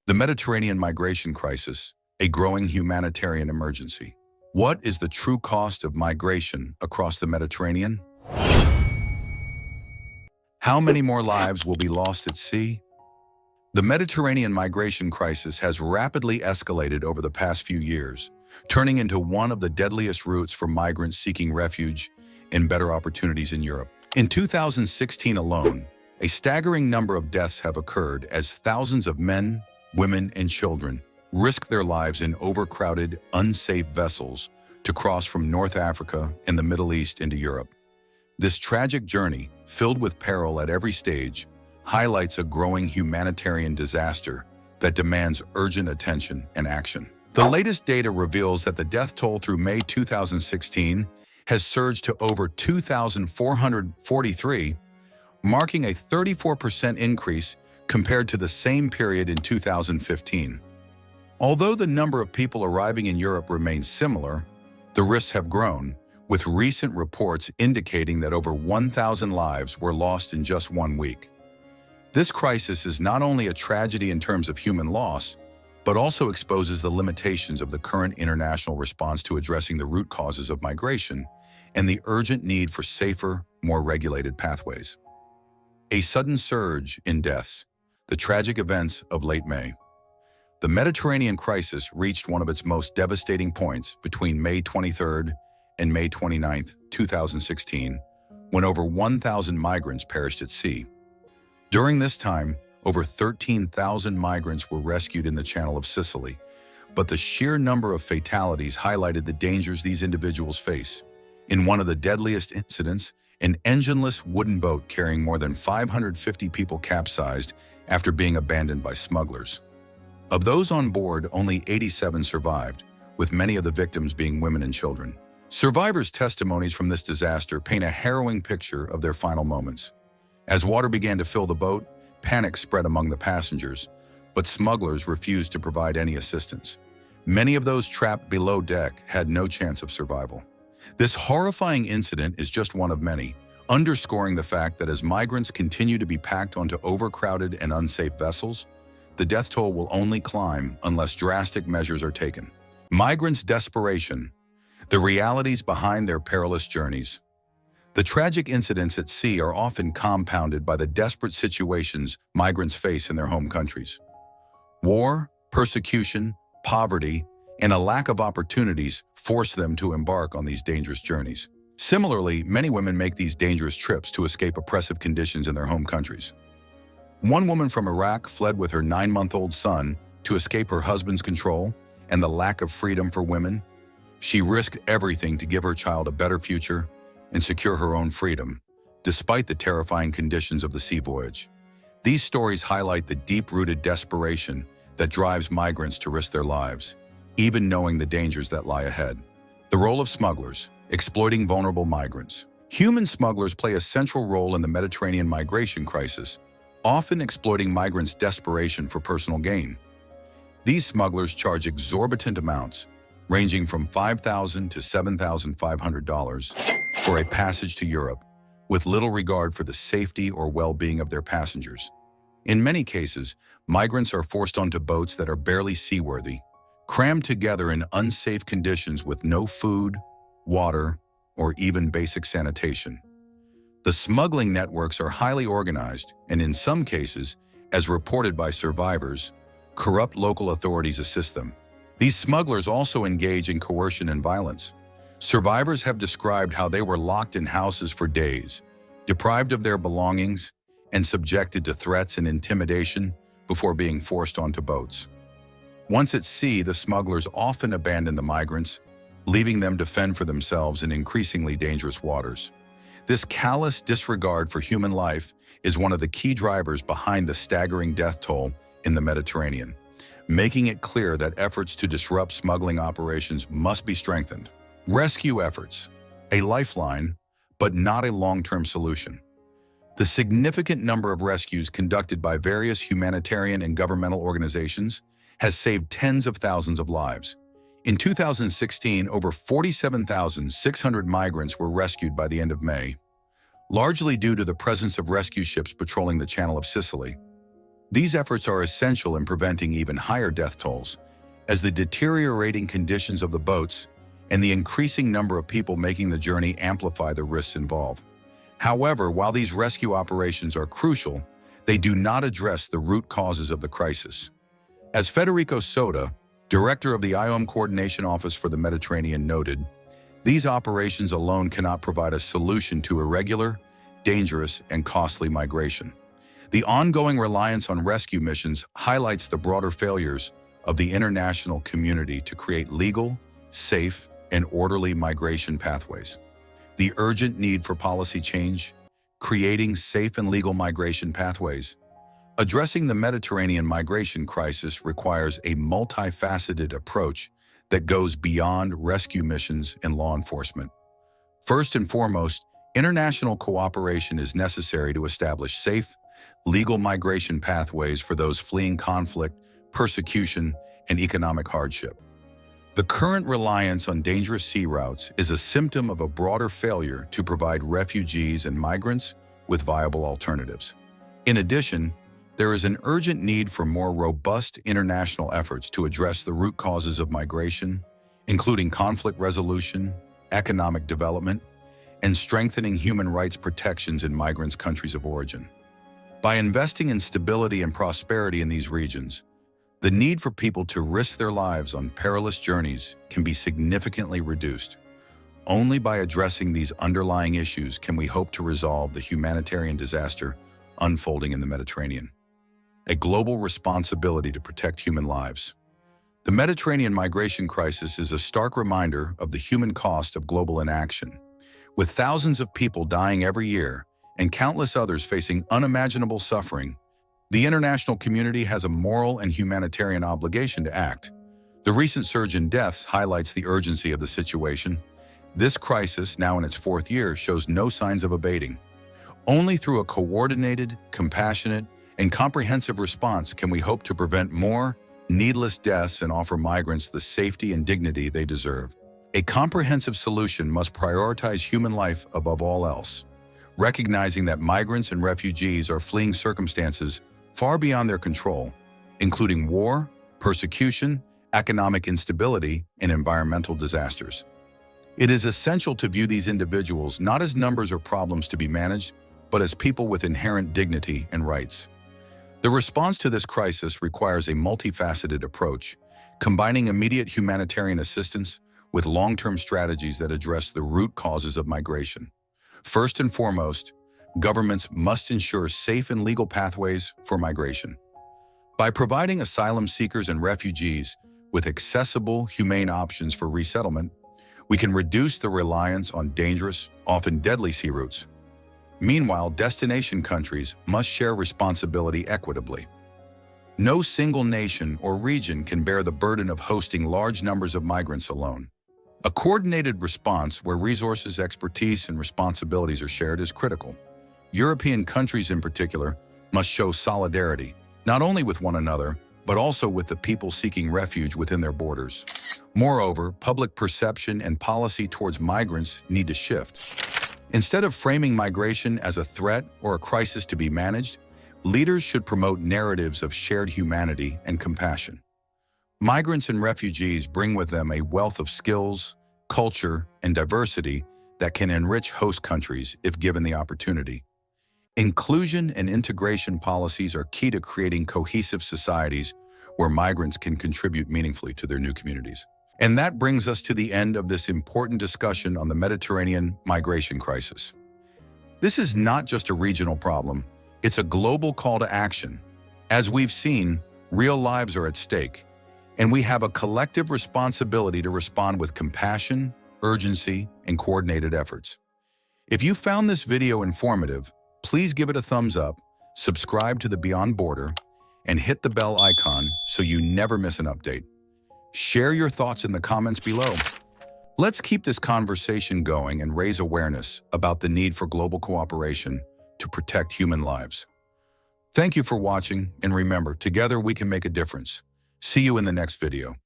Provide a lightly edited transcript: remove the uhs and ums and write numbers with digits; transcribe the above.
The Mediterranean migration crisis, a growing humanitarian emergency. What is the true cost of migration across the Mediterranean? How many more lives will be lost at sea? The Mediterranean migration crisis has rapidly escalated over the past few years, turning into one of the deadliest routes for migrants seeking refuge and better opportunities in Europe. In 2016 alone, a staggering number of deaths have occurred as thousands of men, women, and children risk their lives in overcrowded, unsafe vessels to cross from North Africa and the Middle East into Europe. This tragic journey, filled with peril at every stage, highlights a growing humanitarian disaster that demands urgent attention and action. The latest data reveals that the death toll through May 2016 has surged to over 2,443, marking a 34% increase compared to the same period in 2015. Although the number of people arriving in Europe remains similar, the risks have grown, with recent reports indicating that over 1,000 lives were lost in just 1 week. This crisis is not only a tragedy in terms of human loss, but also exposes the limitations of the current international response to addressing the root causes of migration and the urgent need for safer, more regulated pathways. A sudden surge in deaths, the tragic events of late May. The Mediterranean crisis reached one of its most devastating points between May 23rd and May 29, 2016, when over 1,000 migrants perished at sea. During this time, over 13,000 migrants were rescued in the Channel of Sicily, but the sheer number of fatalities highlighted the dangers these individuals face. In one of the deadliest incidents, an engineless wooden boat carrying more than 550 people capsized after being abandoned by smugglers. Of those on board, only 87 survived, with many of the victims being women and children. Survivors' testimonies from this disaster paint a harrowing picture of their final moments. As water began to fill the boat, panic spread among the passengers, but smugglers refused to provide any assistance. Many of those trapped below deck had no chance of survival. This horrifying incident is just one of many, underscoring the fact that as migrants continue to be packed onto overcrowded and unsafe vessels, the death toll will only climb unless drastic measures are taken. Migrants' desperation, the realities behind their perilous journeys. The tragic incidents at sea are often compounded by the desperate situations migrants face in their home countries. War, persecution, poverty, and a lack of opportunities force them to embark on these dangerous journeys. Similarly, many women make these dangerous trips to escape oppressive conditions in their home countries. One woman from Iraq fled with her 9-month-old son to escape her husband's control and the lack of freedom for women. She risked everything to give her child a better future and secure her own freedom, despite the terrifying conditions of the sea voyage. These stories highlight the deep-rooted desperation that drives migrants to risk their lives, even knowing the dangers that lie ahead. The role of smugglers, exploiting vulnerable migrants. Human smugglers play a central role in the Mediterranean migration crisis, often exploiting migrants' desperation for personal gain. These smugglers charge exorbitant amounts, ranging from $5,000 to $7,500 for a passage to Europe, with little regard for the safety or well-being of their passengers. In many cases, migrants are forced onto boats that are barely seaworthy, crammed together in unsafe conditions with no food, water, or even basic sanitation. The smuggling networks are highly organized and, in some cases, as reported by survivors, corrupt local authorities assist them. These smugglers also engage in coercion and violence. Survivors have described how they were locked in houses for days, deprived of their belongings, and subjected to threats and intimidation before being forced onto boats. Once at sea, the smugglers often abandon the migrants, leaving them to fend for themselves in increasingly dangerous waters. This callous disregard for human life is one of the key drivers behind the staggering death toll in the Mediterranean, making it clear that efforts to disrupt smuggling operations must be strengthened. Rescue efforts, a lifeline, but not a long-term solution. The significant number of rescues conducted by various humanitarian and governmental organizations has saved tens of thousands of lives. In 2016, over 47,600 migrants were rescued by the end of May, largely due to the presence of rescue ships patrolling the Channel of Sicily. These efforts are essential in preventing even higher death tolls, as the deteriorating conditions of the boats and the increasing number of people making the journey amplify the risks involved. However, while these rescue operations are crucial, they do not address the root causes of the crisis. As Federico Soda, director of the IOM Coordination Office for the Mediterranean, noted, these operations alone cannot provide a solution to irregular, dangerous, and costly migration. The ongoing reliance on rescue missions highlights the broader failures of the international community to create legal, safe, and orderly migration pathways. The urgent need for policy change, creating safe and legal migration pathways. Addressing the Mediterranean migration crisis requires a multifaceted approach that goes beyond rescue missions and law enforcement. First and foremost, international cooperation is necessary to establish safe, legal migration pathways for those fleeing conflict, persecution, and economic hardship. The current reliance on dangerous sea routes is a symptom of a broader failure to provide refugees and migrants with viable alternatives. In addition, there is an urgent need for more robust international efforts to address the root causes of migration, including conflict resolution, economic development, and strengthening human rights protections in migrants' countries of origin. By investing in stability and prosperity in these regions, the need for people to risk their lives on perilous journeys can be significantly reduced. Only by addressing these underlying issues can we hope to resolve the humanitarian disaster unfolding in the Mediterranean. A global responsibility to protect human lives. The Mediterranean migration crisis is a stark reminder of the human cost of global inaction. With thousands of people dying every year and countless others facing unimaginable suffering, the international community has a moral and humanitarian obligation to act. The recent surge in deaths highlights the urgency of the situation. This crisis, now in its fourth year, shows no signs of abating. Only through a coordinated, compassionate, and comprehensive response can we hope to prevent more needless deaths and offer migrants the safety and dignity they deserve. A comprehensive solution must prioritize human life above all else, recognizing that migrants and refugees are fleeing circumstances far beyond their control, including war, persecution, economic instability, and environmental disasters. It is essential to view these individuals not as numbers or problems to be managed, but as people with inherent dignity and rights. The response to this crisis requires a multifaceted approach, combining immediate humanitarian assistance with long-term strategies that address the root causes of migration. First and foremost, governments must ensure safe and legal pathways for migration. By providing asylum seekers and refugees with accessible, humane options for resettlement, we can reduce the reliance on dangerous, often deadly sea routes. Meanwhile, destination countries must share responsibility equitably. No single nation or region can bear the burden of hosting large numbers of migrants alone. A coordinated response where resources, expertise, and responsibilities are shared is critical. European countries in particular must show solidarity, not only with one another, but also with the people seeking refuge within their borders. Moreover, public perception and policy towards migrants need to shift. Instead of framing migration as a threat or a crisis to be managed, leaders should promote narratives of shared humanity and compassion. Migrants and refugees bring with them a wealth of skills, culture, and diversity that can enrich host countries if given the opportunity. Inclusion and integration policies are key to creating cohesive societies where migrants can contribute meaningfully to their new communities. And that brings us to the end of this important discussion on the Mediterranean migration crisis. This is not just a regional problem, it's a global call to action. As we've seen, real lives are at stake, and we have a collective responsibility to respond with compassion, urgency, and coordinated efforts. If you found this video informative, please give it a thumbs up, subscribe to the BeyondBoarder, and hit the bell icon so you never miss an update. Share your thoughts in the comments below. Let's keep this conversation going and raise awareness about the need for global cooperation to protect human lives. Thank you for watching, and remember, together we can make a difference. See you in the next video.